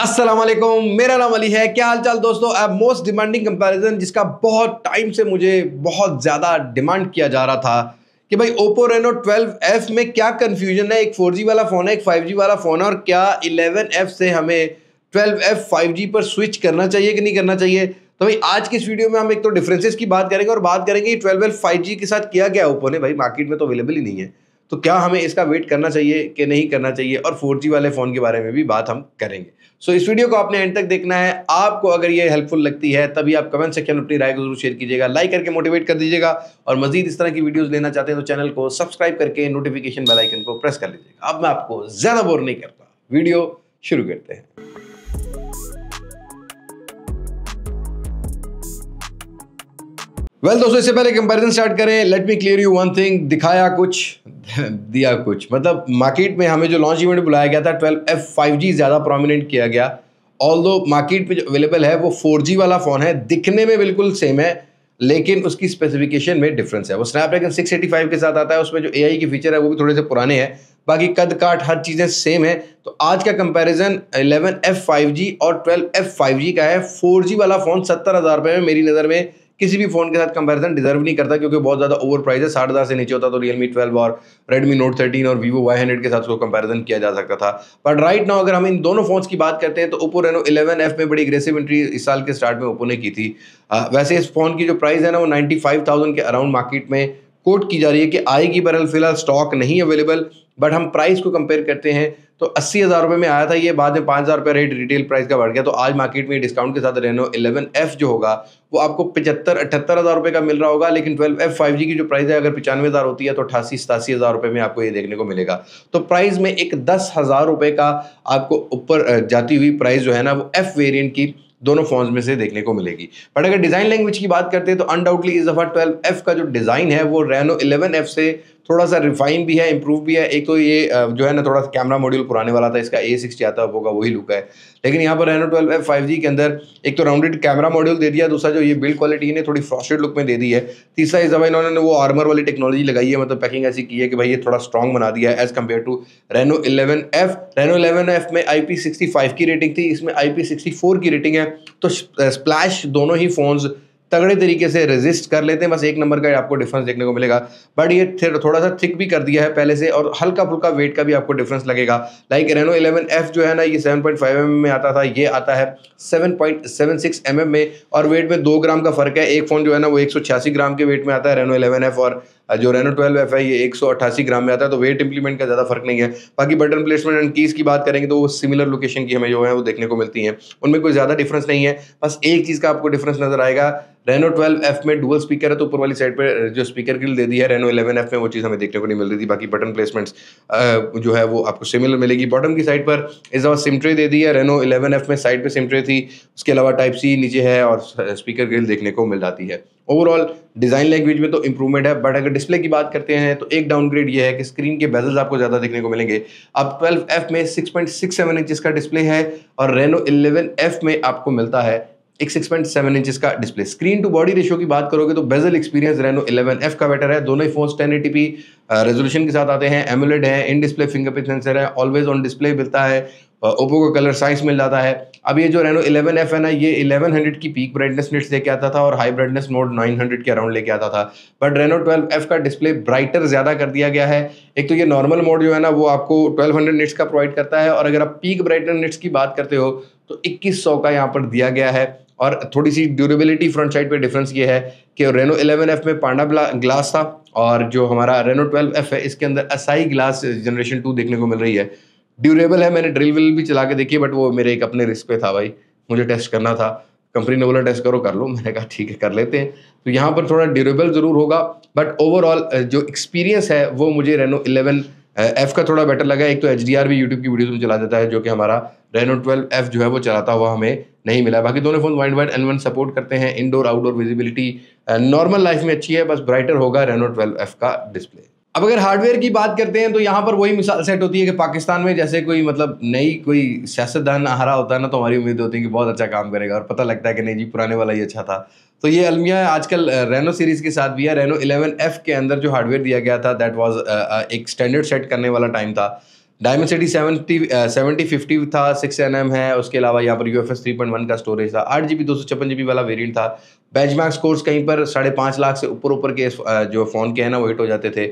अस्सलाम वालेकुम, मेरा नाम अली है। क्या हाल चाल दोस्तों। मोस्ट डिमांडिंग कंपैरिजन जिसका बहुत टाइम से मुझे बहुत ज़्यादा डिमांड किया जा रहा था कि भाई ओप्पो रेनो 12F में क्या कन्फ्यूजन है। एक 4G वाला फ़ोन है, एक 5G वाला फ़ोन है, और क्या 11F से हमें 12F 5G पर स्विच करना चाहिए कि नहीं करना चाहिए। तो भाई आज की इस वीडियो में हम एक तो डिफरेंसेस की बात करेंगे और बात करेंगे 12F 5G के साथ किया गया ओप्पो ने। भाई मार्केट में तो अवेलेबल ही नहीं है, तो क्या हमें इसका वेट करना चाहिए कि नहीं करना चाहिए, और 4G वाले फ़ोन के बारे में भी बात हम करेंगे। सो इस वीडियो को आपने एंड तक देखना है। आपको अगर ये हेल्पफुल लगती है तभी आप कमेंट सेक्शन में अपनी राय को जरूर शेयर कीजिएगा, लाइक करके मोटिवेट कर दीजिएगा, और मजीद इस तरह की वीडियोस लेना चाहते हैं तो चैनल को सब्सक्राइब करके नोटिफिकेशन बेल आइकन को प्रेस कर लीजिएगा। अब मैं आपको ज्यादा बोर नहीं करता, वीडियो शुरू करते हैं। दोस्तों, इससे पहले कंपैरिजन स्टार्ट करें, let me clear you one thing. दिखाया कुछ दिया कुछ, मतलब मार्केट में हमें जो लॉन्च इवेंट बुलाया गया था 12F 5G ज़्यादा प्रोमिनेंट किया गया। ऑल्दो मार्केट पे जो अवेलेबल है वो 4G वाला फ़ोन है, दिखने में बिल्कुल सेम है लेकिन उसकी स्पेसिफिकेशन में डिफरेंस है। वो स्नैपड्रैगन 685 के साथ आता है, उसमें जो AI के फीचर है वो भी थोड़े से पुराने हैं, बाकी कद काट हर चीज़ें सेम है। तो आज का कंपैरिजन 11F 5G और 12F 5G का है। 4G वाला फ़ोन 70,000 रुपये में मेरी नज़र में किसी भी फोन के साथ कंपैरिजन डिजर्व नहीं करता, क्योंकि बहुत ज्यादा ओवर प्राइस है। 60,000 से नीचे होता तो Realme 12 और Redmi Note 13 और Vivo Y100 के साथ उसको कंपैरिजन किया जा सकता था। बट राइट नाउ अगर हम इन दोनों फोन्स की बात करते हैं तो Oppo Reno 11F में बड़ी एग्रेसिव एंट्री इस साल के स्टार्ट में ओप्पो ने की थी। वैसे इस फोन की जो प्राइस है ना वो 95,000 के अराउंड मार्केट में कोट की जा रही है कि आएगी, बहरहाल फिलहाल स्टॉक नहीं अवेलेबल। बट हम प्राइस को कंपेयर करते हैं तो 80,000 रुपये में आया था ये, बाद में 5,000 रुपये रेट रिटेल प्राइस का बढ़ गया। तो आज मार्केट में डिस्काउंट के साथ रेनो 11F जो होगा वो आपको 75-78,000 रुपये का मिल रहा होगा। लेकिन 12F 5G की जो प्राइस है अगर 95,000 होती है तो 88-87,000 रुपये में आपको ये देखने को मिलेगा। तो प्राइस में एक 10,000 रुपये का आपको ऊपर जाती हुई प्राइस जो है ना वो F वेरिएंट की दोनों फोन्स में से देखने को मिलेगी। बट अगर डिजाइन लैंग्वेज की बात करते हैं तो अनडाउटली इस दफा 12F का जो डिजाइन है वो रेनो 11F से थोड़ा सा रिफाइन भी है, इंप्रूव भी है। एक तो ये जो है ना थोड़ा सा कैमरा मॉड्यूल पुराने वाला था, इसका A60 आता होगा वही लुक है। लेकिन यहाँ पर रेनो 12F 5G के अंदर एक तो राउंडेड कैमरा मॉड्यूल दे दिया, दूसरा जो ये बिल्ड क्वालिटी ने थोड़ी फ्रॉस्टेड लुक में दे दी है, तीसरा इस दफा इन्होंने वो आर्मर वाली टेक्नोलॉजी लगाई है, मतलब पैकिंग ऐसी की है कि भाई ये थोड़ा स्ट्रॉन्ग बना दिया है as compared to Reno 11F। Reno 11F में IP65 की रेटिंग थी, इसमें IP64 की रेटिंग है। तो स्प्लैश दोनों ही फोन्स तगड़े तरीके से रेजिस्ट कर लेते हैं, बस एक नंबर का आपको डिफरेंस देखने को मिलेगा। बट ये थोड़ा सा थिक भी कर दिया है पहले से, और हल्का फुल्का वेट का भी आपको डिफरेंस लगेगा। लाइक रेनो 11F जो है ना ये 7.5 mm में आता था, ये आता है 7.76 mm में, और वेट में 2 ग्राम का फर्क है। एक फोन जो है ना वो 186 ग्राम के वेट में आता है रेनो 11F, और जो रेनो 12F है ये 188 ग्राम में आता है। तो वेट इंप्लीमेंट का ज़्यादा फर्क नहीं है। बाकी बटन प्लेसमेंट एंड कीज़ की बात करेंगे तो वो सिमिलर लोकेशन की हमें जो है वो देखने को मिलती हैं, उनमें कोई ज़्यादा डिफरेंस नहीं है। बस एक चीज़ का आपको डिफरेंस नजर आएगा, रेनो 12F में डुअल स्पीकर है तो ऊपर वाली साइड पे जो स्पीकर ग्रिल दे दी है, रेनो 11F में वो चीज़ हमें देखने को नहीं मिल रही थी। बाकी बटन प्लेसमेंट्स जो है वो आपको सिमिलर मिलेगी। बॉटम की साइड पर इस दफा सिम ट्रे दे दी है, रेनो 11F में साइड पे सिम ट्रे थी, उसके अलावा टाइप सी नीचे है और स्पीकर ग्रिल देखने को मिल जाती है। ओवरऑल डिज़ाइन लैंग्वेज में तो इंप्रूवमेंट है। बट अगर डिस्प्ले की बात करते हैं तो एक डाउनग्रेड ये है कि स्क्रीन के बेजल्स आपको ज़्यादा देखने को मिलेंगे। अब 12F में 6.67 इंचेस का डिस्प्ले है और रेनो 11F में आपको मिलता है एक 6.7 इंचेस का display. Screen to body ratio की बात करोगे तो बेजल एक्सपीरियंस रेनो 11F का बेटर है। दोनों ही फोन्स 1080p रेजोल्यूशन के साथ आते हैं, एमुलेट है, इन डिस्प्ले फिंगरप्रिंट सेंसर है, ऑलवेज ऑन डिस्प्ले मिलता है, ओप्पो को कलर साइज मिल जाता है। अब ये जो रेनो 11F है ना ये 1100 की पीक ब्राइटनेस निट्स लेके आता था और हाई ब्राइटनेस मोड 900 के अराउंड लेके आता था। बट रेनो 12F का डिस्प्ले ब्राइटर ज़्यादा कर दिया गया है। एक तो ये नॉर्मल मोड जो है ना वो आपको 1200 निट्स का प्रोवाइड करता है, और अगर आप पीक ब्राइटनेस निट्स की बात करते हो तो 2100 का यहाँ पर दिया गया है। और थोड़ी सी ड्यूरेबिलिटी फ्रंट साइड पे डिफरेंस ये है कि रेनो 11F में पांडा ग्लास था, और जो हमारा रेनो 12F है इसके अंदर असाई ग्लास जनरेशन 2 देखने को मिल रही है। ड्यूरेबल है, मैंने ड्रिल विल भी चला के देखी है, बट वो मेरे एक अपने रिस्क पे था भाई, मुझे टेस्ट करना था। कंपनी ने बोला टेस्ट करो, कर लो, मैंने कहा ठीक है कर लेते हैं। तो यहाँ पर थोड़ा ड्यूरेबल ज़रूर होगा, बट ओवरऑल जो एक्सपीरियंस है वो मुझे रेनो 11F का थोड़ा बेटर लगा। एक तो HDR भी यूट्यूब की वीडियोस में चला देता है, जो कि हमारा रेनो 12F जो है वो चलाता हुआ हमें नहीं मिला। बाकी दोनों फोन वाइड N1 सपोर्ट करते हैं, indoor outdoor visibility normal life में अच्छी है, बस ब्राइटर होगा रेनो 12F का डिस्प्ले। अब अगर हार्डवेयर की बात करते हैं तो यहाँ पर वही मिसाल सेट होती है कि पाकिस्तान में जैसे कोई मतलब नई कोई सियासतदान आ रहा होता है ना, तो हमारी उम्मीद होती है कि बहुत अच्छा काम करेगा, और पता लगता है कि नहीं जी पुराने वाला ही अच्छा था। तो ये अलमिया आजकल रेनो सीरीज के साथ भी है। रेनो 11F के अंदर जो हार्डवेयर दिया गया था दैट वाज एक स्टैंडर्ड सेट करने वाला टाइम था। डायमेंसिटी 7050 था, 6nm है। उसके अलावा यहाँ पर UFS 3.1 का स्टोरेज था, 8GB 256GB वाला वेरिएंट था। बेंचमार्क स्कोर्स कहीं पर 5.5 लाख से ऊपर के जो फ़ोन के हैं ना वो हिट हो जाते थे।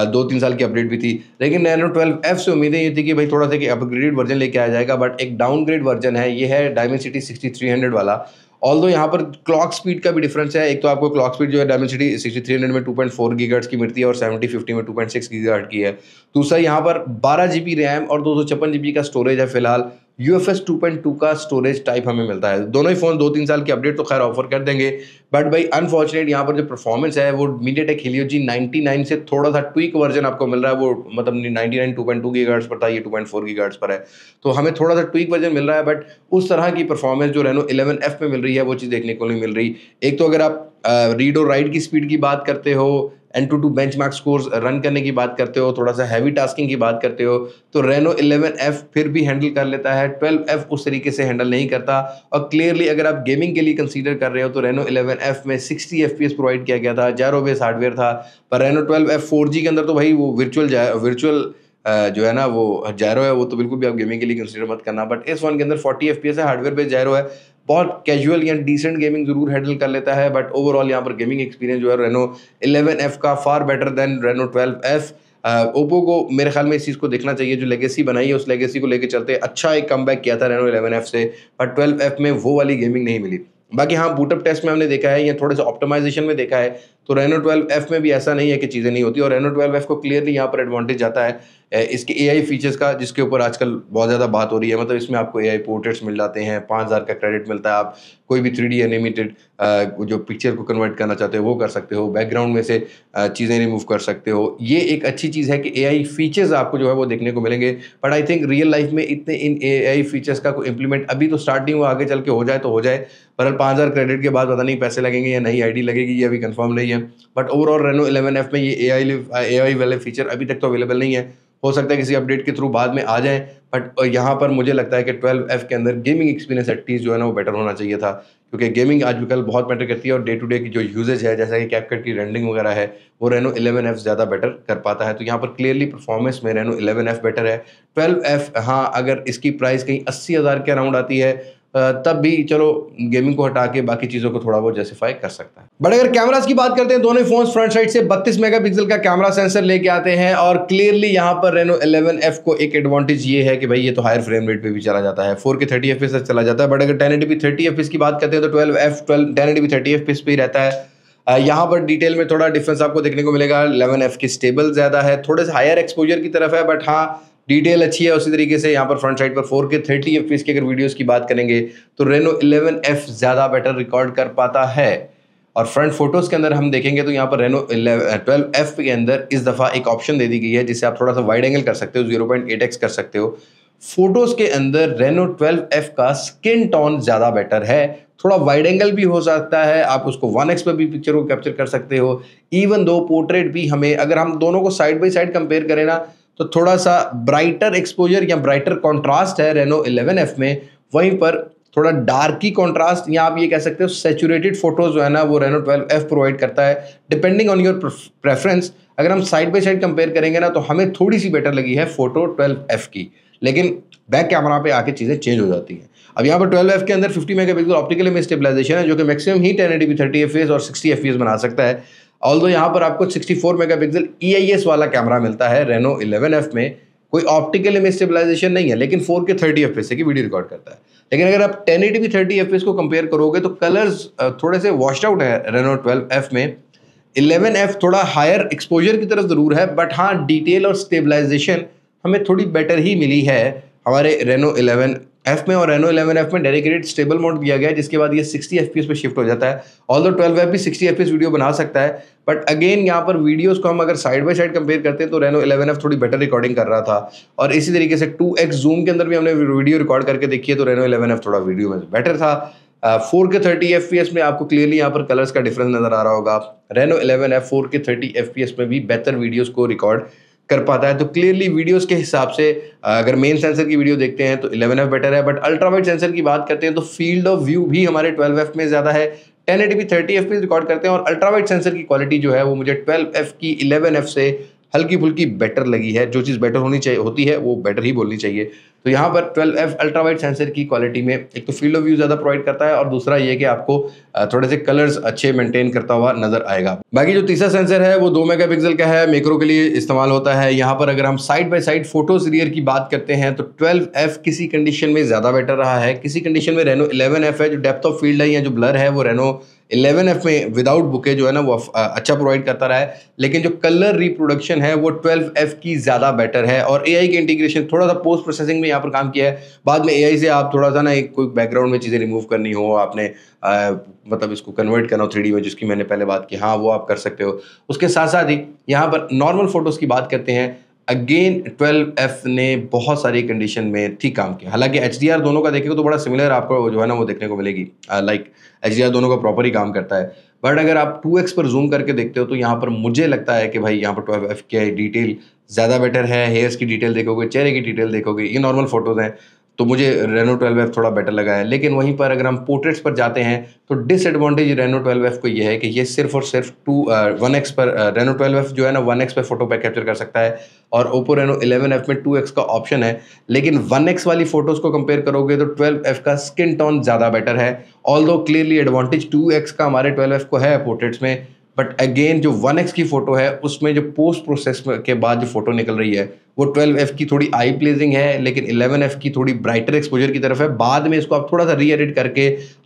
2-3 साल की अपडेट भी थी, लेकिन Reno 12F से उम्मीदें ये थी कि भाई थोड़ा सा कि अपग्रेडेड वर्जन लेके आ जाएगा, बट एक डाउनग्रेड वर्जन है। ये है डायमेंसिटी 6300 वाला। ऑल्दो यहाँ पर क्लॉक स्पीड का भी डिफरेंस है। एक तो आपको क्लॉक स्पीड जो है डायमेंसिटी 6300 में 2.4 गीगाहर्ट्ज़ की मिलती है और 7050 में 2.6 गीगाहर्ट्ज़ की है। दूसरा यहाँ पर 12GB रैम और 256GB का स्टोरेज है फिलहाल। UFS 2.2 का स्टोरेज टाइप हमें मिलता है। दोनों ही फ़ोन 2-3 साल की अपडेट तो खैर ऑफर कर देंगे, बट भाई अनफॉर्चुनेट यहाँ पर जो परफॉर्मेंस है वो MediaTek Helio G99 से थोड़ा सा ट्विक वर्जन आपको मिल रहा है। वो मतलब 99 2.2 गीगाहर्ट्ज़ पर था, ये 2.4 गीगाहर्ट्ज़ पर है, तो हमें थोड़ा सा ट्विक वर्जन मिल रहा है, बट उस तरह की परफॉर्मेंस जो Reno 11F में मिल रही है वो चीज़ देखने को नहीं मिल रही। एक तो अगर आप रीड और राइट की स्पीड की बात करते हो, N22 बेंचमार्क स्कोर्स रन करने की बात करते हो, थोड़ा सा हैवी टास्किंग की बात करते हो, तो Reno 11F फिर भी हैंडल कर लेता है। 12F उस तरीके से हैंडल नहीं करता। और क्लियरली अगर आप गेमिंग के लिए कंसीडर कर रहे हो तो Reno 11F में 60 FPS प्रोवाइड किया गया था, जायरो बेस हार्डवेयर था। पर Reno 12F 4G के अंदर तो भाई वो वर्चुअल जो है ना वो जायरो है, वो तो बिल्कुल भी आप गेमिंग के लिए कंसीडर मत करना। बट इस फ़ोन के अंदर 40 FPS है, हार्डवेयर बेस जायरो है, बहुत कैजुअल या डिसेंट गेमिंग जरूर हैंडल कर लेता है, बट ओवरऑल यहाँ पर गेमिंग एक्सपीरियंस जो है Reno 11F का far better than Reno 12F। Oppo को मेरे ख्याल में इस चीज़ को देखना चाहिए, जो लेगेसी बनाई है उस लेगेसी को लेके चलते अच्छा एक कमबैक किया था Reno 11F से, बट 12F में वो वाली गेमिंग नहीं मिली। बाकी हाँ, बूटअप टेस्ट में हमने देखा है या थोड़े से ऑप्टिमाइजेशन में देखा है, तो Reno 12F में भी ऐसा नहीं है कि चीज़ें नहीं होती। और Reno 12F को क्लियरली यहाँ पर एडवांटेज जाता है इसके AI फीचर्स का, जिसके ऊपर आजकल बहुत ज़्यादा बात हो रही है। मतलब इसमें आपको AI पोर्ट्रेट्स मिल जाते हैं, 5000 का क्रेडिट मिलता है, आप कोई भी 3D एनिमेटेड जो पिक्चर को कन्वर्ट करना चाहते हो वो कर सकते हो, बैकग्राउंड में से चीज़ें रिमूव कर सकते हो। ये एक अच्छी चीज़ है कि AI फीचर्स आपको जो है वो देखने को मिलेंगे, but I think real life में इतने इन AI फीचर्स का कोई इंप्लीमेंट अभी तो स्टार्ट नहीं हुआ, आगे चल के हो जाए तो हो जाए। पर 5000 क्रेडिट के बाद पता नहीं पैसे लगेंगे या नई ID लगेगी, ये अभी कंफर्म नहीं है। बट ओवरऑल Reno 11F में ये AI वाले फीचर अभी तक तो अवेलेबल नहीं है। हो सकता है किसी अपडेट के थ्रू बाद में आ जाएं, बट यहाँ पर मुझे लगता है कि 12F के अंदर गेमिंग एक्सपीरियंस एटलीस्ट जो है ना वो बेटर होना चाहिए था, क्योंकि गेमिंग आजकल बहुत मैटर करती है और डे टू डे की जो यूजेज है, जैसा कि कैपकट की रेंडरिंग वगैरह है, वो Reno 11F ज़्यादा बेटर कर पाता है। तो यहाँ पर क्लियरली परफॉर्मेंस में Reno 11F बेटर है। 12F हाँ, अगर इसकी प्राइस कहीं 80,000 के अराउंड आती है तब भी चलो गेमिंग को हटा के बाकी चीज़ों को थोड़ा बहुत जस्टिफाई कर सकता है। बट अगर कैमरास की बात करते हैं, दोनों फोन्स फ्रंट साइड से 32 मेगापिक्सल का कैमरा सेंसर लेके आते हैं, और क्लियरली यहाँ पर Reno 11F को एक एडवांटेज ये है कि भाई ये तो हायर फ्रेम रेट पे भी चला जाता है, 4K 30 FPS तक चला जाता है। बट अगर 1080p 30 FPS की बात करते हैं तो 12F 1080p 30 FPS पे ही रहता है। यहाँ पर डिटेल में थोड़ा डिफरेंस आपको देखने को मिलेगा। 11F की स्टेबल ज़्यादा है, थोड़े से हायर एक्सपोजर की तरफ है, बट हाँ डिटेल अच्छी है। उसी तरीके से यहाँ पर फ्रंट साइड पर 4K 30 FPS की अगर वीडियोस की बात करेंगे तो Reno 11F ज़्यादा बेटर रिकॉर्ड कर पाता है। और फ्रंट फोटोज़ के अंदर हम देखेंगे तो यहाँ पर Reno 12F के अंदर इस दफ़ा एक ऑप्शन दे दी गई है जिससे आप थोड़ा सा वाइड एंगल कर सकते हो, 0.8x कर सकते हो। फोटोज़ के अंदर Reno 12F का स्किन टोन ज़्यादा बेटर है, थोड़ा वाइड एंगल भी हो सकता है, आप उसको 1x पर भी पिक्चर को कैप्चर कर सकते हो। इवन दो पोर्ट्रेट भी हमें, अगर हम दोनों को साइड बाई साइड कंपेयर करें ना, तो थोड़ा सा ब्राइटर एक्सपोजर या ब्राइटर कॉन्ट्रास्ट है Reno 11F में, वहीं पर थोड़ा डार्की कॉन्ट्रास्ट या आप ये कह सकते हो सैचुरेटेड फोटोज जो है ना वो Reno 12F प्रोवाइड करता है, डिपेंडिंग ऑन योर प्रेफरेंस। अगर हम साइड बाय साइड कंपेयर करेंगे ना तो हमें थोड़ी सी बेटर लगी है फोटो 12F की, लेकिन बैक कैमरा पे आके चीज़ें चेंज हो जाती हैं। अब यहाँ पर 12F के अंदर 50 मेगापिक्सल ऑप्टिकल इमेज स्टेबलाइजेशन है, जो कि मैक्सिमम ही 1080p 30 FPS और 60 FPS बना सकता है। ऑल्दो यहाँ पर आपको 64 मेगापिक्सल EIS वाला कैमरा मिलता है Reno 11F में, कोई ऑप्टिकल इमेज स्टेबलाइजेशन नहीं है, लेकिन 4K 30 FPS की वीडियो रिकॉर्ड करता है। लेकिन अगर आप 1080p 30 FPS को कंपेयर करोगे तो कलर्स थोड़े से वॉश्ड आउट है Reno 12F में। 11F थोड़ा हायर एक्सपोजर की तरफ ज़रूर है, बट हाँ डिटेल और स्टेबलाइजेशन हमें थोड़ी बेटर ही मिली है हमारे Reno 11F में। और Reno 11F में डेडिकेटेड स्टेबल मोड दिया गया है, जिसके बाद ये 60 FPS पे शिफ्ट हो जाता है। ऑल्दो 12F भी 60 FPS वीडियो बना सकता है, बट अगेन यहाँ पर वीडियोस को हम अगर साइड बाय साइड कंपेयर करते हैं तो Reno 11F थोड़ी बेटर रिकॉर्डिंग कर रहा था। और इसी तरीके से 2x जूम के अंदर भी हमने वीडियो रिकॉर्ड करके देखी है तो Reno 11F थोड़ा वीडियो में बेटर था। 4K 30 FPS में आपको क्लियरली यहाँ पर कलर्स का डिफरेंस नजर आ रहा होगा। Reno 11F 4K 30 FPS में भी बेहतर वीडियोस को रिकॉर्ड कर पाता है। तो क्लियरली वीडियोस के हिसाब से अगर मेन सेंसर की वीडियो देखते हैं तो 11F बेटर है, बट अल्ट्रा वाइड सेंसर की बात करते हैं तो फील्ड ऑफ व्यू भी हमारे 12F में ज़्यादा है। 1080p 30 FPS रिकॉर्ड करते हैं और अल्ट्रा वाइड सेंसर की क्वालिटी जो है वो मुझे 12F की 11F से हल्की फुल्की बेटर लगी है। जो चीज़ बेटर होती है वो बेटर ही बोलनी चाहिए। तो यहाँ पर 12F अल्ट्रा वाइड सेंसर की क्वालिटी में एक तो फील्ड ऑफ व्यू ज़्यादा प्रोवाइड करता है और दूसरा ये कि आपको थोड़े से कलर्स अच्छे मेंटेन करता हुआ नजर आएगा। बाकी जो तीसरा सेंसर है वो 2 मेगापिक्सल का है, मैक्रो के लिए इस्तेमाल होता है। यहाँ पर अगर हम side by side photos rear की बात करते हैं तो 12F किसी कंडीशन में ज़्यादा बेटर रहा है, किसी कंडीशन में रेनो 11F है। जो डेप्थ ऑफ फील्ड है या जो ब्लर है वो रेनो 11F में विदाउट बुके जो है ना वो अच्छा प्रोवाइड करता रहा है, लेकिन जो कलर रिप्रोडक्शन है वो 12F की ज़्यादा बेटर है। और AI के इंटीग्रेशन थोड़ा सा पोस्ट प्रोसेसिंग में यहाँ पर काम किया है। बाद में AI से आप थोड़ा सा ना एक कोई बैकग्राउंड में चीज़ें रिमूव करनी हो, आपने मतलब इसको कन्वर्ट करना हो 3D में, जिसकी मैंने पहले बात की, हाँ वो आप कर सकते हो। उसके साथ साथ ही यहाँ पर नॉर्मल फोटोज़ की बात करते हैं, अगेन 12F ने बहुत सारी कंडीशन में ठीक काम किया। हालांकि HDR दोनों का देखेंगे तो बड़ा सिमिलर आपको जो है ना वो देखने को मिलेगी, लाइक HDR दोनों का प्रॉपर ही काम करता है। बट अगर आप 2x पर जूम करके देखते हो तो यहाँ पर मुझे लगता है कि भाई यहाँ पर 12F की डिटेल ज़्यादा बेटर है। हेयर्स की डिटेल देखोगे, चेहरे की डिटेल देखोगे, ये नॉर्मल फोटोज़ हैं तो मुझे रेनो 12F थोड़ा बेटर लगा है। लेकिन वहीं पर अगर हम पोर्ट्रेट्स पर जाते हैं तो डिसएडवांटेज रेनो 12F को ये है कि ये सिर्फ और सिर्फ 1x पर रेनो 12F जो है ना 1x पर फोटो पे कैप्चर कर सकता है और ओप्पो रेनो 11F में 2x का ऑप्शन है। लेकिन 1x वाली फोटोज़ को कंपेयर करोगे तो 12F का स्किन टोन ज़्यादा बेटर है। ऑल्दो क्लियरली एडवांटेज 2x का हमारे 12F को है पोर्ट्रेट्स में, बट अगेन जो 1x की फोटो है उसमें जो पोस्ट प्रोसेस के बाद जो फोटो निकल रही है वो 12F की थोड़ी आई प्लेजिंग है, लेकिन 11F की थोड़ी ब्राइटर एक्सपोजर की तरफ है। बाद में इसको आप थोड़ा सा री एडिट करके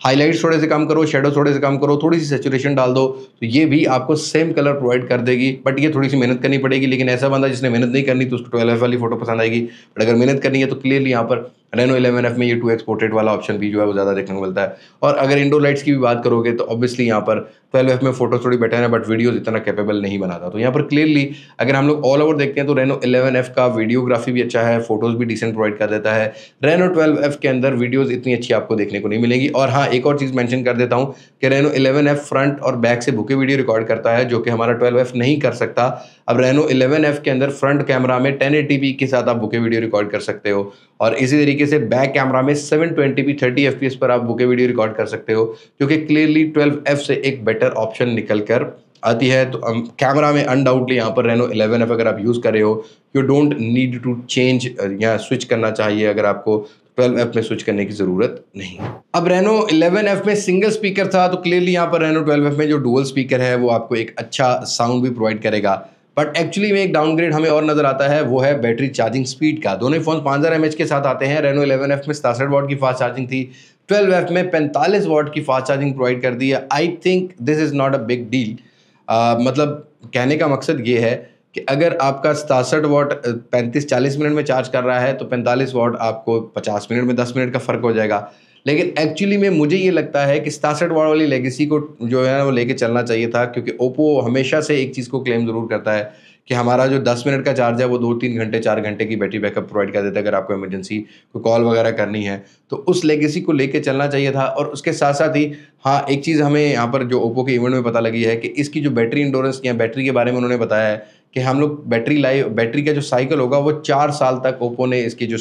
हाइलाइट्स थोड़े से कम करो, शेडो थोड़े से कम करो, थोड़ी सी सैचुरेशन डाल दो तो ये भी आपको सेम कलर प्रोवाइड कर देगी। बट ये थोड़ी सी मेहनत करनी पड़ेगी, लेकिन ऐसा बंदा जिसने मेहनत नहीं करनी तो उसको 12F वाली फोटो पसंद आएगी। बट अगर मेहनत करनी है तो क्लियरली यहाँ पर रेनो 11F में ये 2x पोर्ट्रेट वाला ऑप्शन भी जो है वो ज़्यादा देखने को मिलता है। और अगर इंडोर लाइट्स की भी बात करोगे तो ऑब्वियसली यहाँ पर 12F में फोटो थोड़ी बेटर है, बट वीडियोस इतना कैपेबल नहीं बनाता। तो यहाँ पर क्लियरली अगर हम लोग ऑल ओवर देखते हैं तो रेनो 11F का वीडियोग्राफी भी अच्छा है, फोटोज भी डिसेंट प्रोवाइड कर देता है। रेनो 12F के अंदर वीडियोस इतनी अच्छी आपको देखने को नहीं मिलेगी। और हाँ, एक और चीज़ मेंशन कर देता हूँ कि रेनो 11F फ्रंट और बैक से बुके वीडियो रिकॉर्ड करता है, जो कि हमारा 12F नहीं कर सकता। अब रेनो 11F के अंदर फ्रंट कैमरा में 1080p के साथ आप बुके वीडियो रिकॉर्ड कर सकते हो और इसी तरीके से बैक कैमरा में 720p 30fps पर आप बुके वीडियो रिकॉर्ड कर सकते हो, जो कि क्लियरली 12F से एक बेटर ऑप्शन निकल कर आती है। तो कैमरा में अनडाउटली यहाँ पर रेनो 11F अगर आप यूज़ कर रहे हो, you don't need to change या स्विच करना चाहिए, अगर आपको 12F में स्विच करने की ज़रूरत नहीं है। अब रेनो 11F में सिंगल स्पीकर था तो क्लियरली यहाँ पर रेनो 12F में जो डुअल स्पीकर है वो आपको एक अच्छा साउंड भी प्रोवाइड करेगा। बट एक्चुअली में एक डाउनग्रेड हमें और नजर आता है, वो है बैटरी चार्जिंग स्पीड का। दोनों फोन 5000 mAh के साथ आते हैं। रेनो 11F में 67 वाट की फास्ट चार्जिंग थी, 12F में 45 वाट की फास्ट चार्जिंग प्रोवाइड कर दी है। I think this is not a big deal. मतलब कहने का मकसद ये है कि अगर आपका 67 वाट 35-40 मिनट में चार्ज कर रहा है तो 45 वाट आपको 50 मिनट में 10 मिनट का फ़र्क हो जाएगा। लेकिन एक्चुअली में मुझे ये लगता है कि 67 वाट वाली लेगेसी को जो है वो लेके चलना चाहिए था, क्योंकि ओप्पो हमेशा से एक चीज़ को क्लेम ज़रूर करता है कि हमारा जो 10 मिनट का चार्ज है वो 2-3 घंटे 4 घंटे की बैटरी बैकअप प्रोवाइड कर देता है। अगर आपको इमरजेंसी कोई कॉल वगैरह करनी है तो उस लेगेसी को लेके चलना चाहिए था। और उसके साथ साथ ही हाँ, एक चीज़ हमें यहाँ पर जो ओप्पो के इवेंट में पता लगी है कि इसकी जो बैटरी इंडोरेंस या बैटरी के बारे में उन्होंने बताया है कि हम लोग बैटरी का जो साइकिल होगा वो 4 साल तक, ओप्पो ने इसकी जो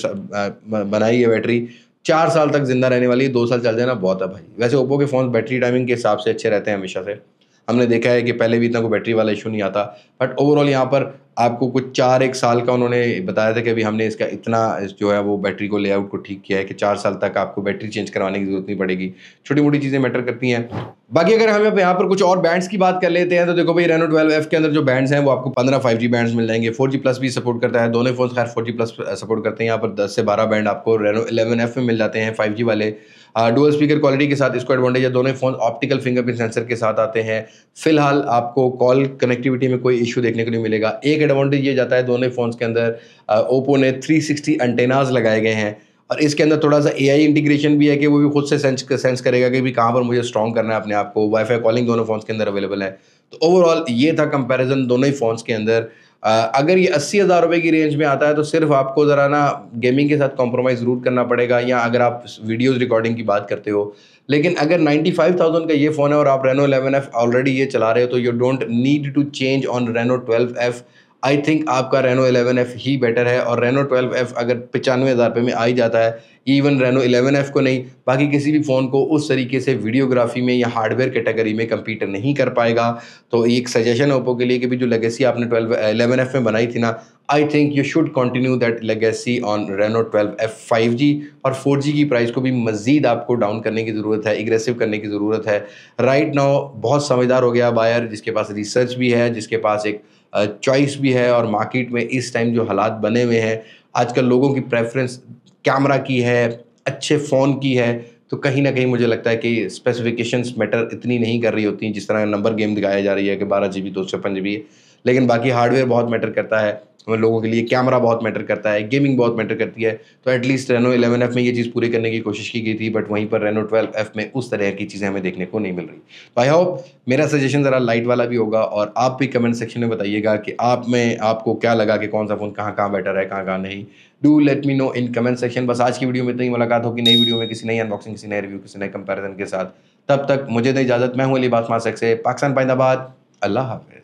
बनाई है बैटरी 4 साल तक जिंदा रहने वाली है। 2 साल चल जाए ना बहुत है भाई। वैसे ओप्पो के फ़ोन बैटरी टाइमिंग के हिसाब से अच्छे रहते हैं हमेशा से, हमने देखा है कि पहले भी इतना कोई बैटरी वाला इशू नहीं आता। बट ओवरऑल यहाँ पर आपको कुछ 4-1 साल का उन्होंने बताया था कि अभी हमने इसका इतना जो है वो बैटरी को लेआउट को ठीक किया है कि 4 साल तक आपको बैटरी चेंज करवाने की जरूरत नहीं पड़ेगी। छोटी मोटी चीज़ें मैटर करती हैं। बाकी अगर हम यहाँ पर कुछ और बैंड्स की बात कर लेते हैं तो देखो भाई, रेनो 12F के अंदर जो बैंड्स हैं वो आपको 15 5G बैंड्स मिल जाएंगे। 4G प्लस भी सपोर्ट करता है, दोनों फोन खैर 4G प्लस सपोर्ट करते हैं। यहाँ पर 10 से 12 बैंड आपको रेनो 11F में मिल जाते हैं 5G वाले। डुअल स्पीकर क्वालिटी के साथ इसको एडवांटेज है, दोनों फोन ऑप्टिकल फिंगरप्रिंट सेंसर के साथ आते हैं। फिलहाल आपको कॉल कनेक्टिविटी में कोई इशू देखने को नहीं मिलेगा। एक एडवांटेज ये जाता है दोनों फोन्स के अंदर ओप्पो ने 360 एंटेनाज लगाए गए हैं और इसके अंदर थोड़ा सा AI इंटीग्रेशन भी है कि वो भी खुद से सेंस करेगा कि भी कहाँ पर मुझे स्ट्रॉन्ग करना है अपने आप को। वाईफाई कॉलिंग दोनों फोन्स के अंदर अवेलेबल है। तो ओवरऑल ये था कंपैरिजन दोनों ही फोन्स के अंदर। अगर ये 80,000 रुपये की रेंज में आता है तो सिर्फ आपको ज़रा ना गेमिंग के साथ कॉम्प्रोमाइज़ ज़रूर करना पड़ेगा, या अगर आप वीडियोज़ रिकॉर्डिंग की बात करते हो। लेकिन अगर 95,000 का ये फ़ोन है और आप रेनो 11F ऑलरेडी ये चला रहे हो तो you don't need to change on Reno 12F। I think आपका रेनो 11F ही बेटर है। और रेनो 12F अगर 95,000 रुपये में आ ही जाता है इवन रेनो 11F को नहीं, बाकी किसी भी फ़ोन को उस तरीके से वीडियोग्राफी में या हार्डवेयर कैटेगरी में कम्पीट नहीं कर पाएगा। तो एक सजेशन है ओप्पो के लिए कि भी जो लेगेसी आपने 11F में बनाई थी ना, I think you should continue that legacy on Reno 12F 5G। और 4G की प्राइस को भी मज़ीद आपको डाउन करने की ज़रूरत है, एग्रेसिव करने की ज़रूरत है। राइट नाउ बहुत समझदार हो गया बायर, जिसके पास रिसर्च भी है, जिसके पास एक चॉइस भी है, और मार्केट में इस टाइम जो हालात बने हुए हैं, आजकल लोगों की प्रेफरेंस कैमरा की है, अच्छे फ़ोन की है। तो कहीं न कहीं मुझे लगता है कि स्पेसिफ़िकेशंस मैटर इतनी नहीं कर रही होती हैं, जिस तरह नंबर गेम दिखाया जा रही है कि 12 जीबी 256 जीबी है। लेकिन बाकी हार्डवेयर बहुत मैटर करता है, हम लोगों के लिए कैमरा बहुत मैटर करता है, गेमिंग बहुत मैटर करती है। तो एटलीस्ट रेनो 11F में ये चीज़ पूरी करने की कोशिश की गई थी, बट वहीं पर रेनो 12F में उस तरह की चीज़ें हमें देखने को नहीं मिल रही। तो आई होप मेरा सजेशन ज़रा लाइट वाला भी होगा, और आप भी कमेंट सेक्शन में बताइएगा कि आपको क्या लगा कि कौन सा फ़ोन कहाँ-कहाँ बेटर है, कहाँ-कहाँ नहीं। Do let me know in comment section. बस आज की वीडियो में इतना ही, मुलाकात होगी नई वीडियो में, किसी नई अनबॉक्सिंग, किसी नए रिव्यू, किसी नए कंपैरिजन के साथ। तब तक मुझे दें इजाज़त। मैं हूँ अली बात मासक से, पाकिस्तान पाइंदाबाद। अल्लाह हाफ़िज़।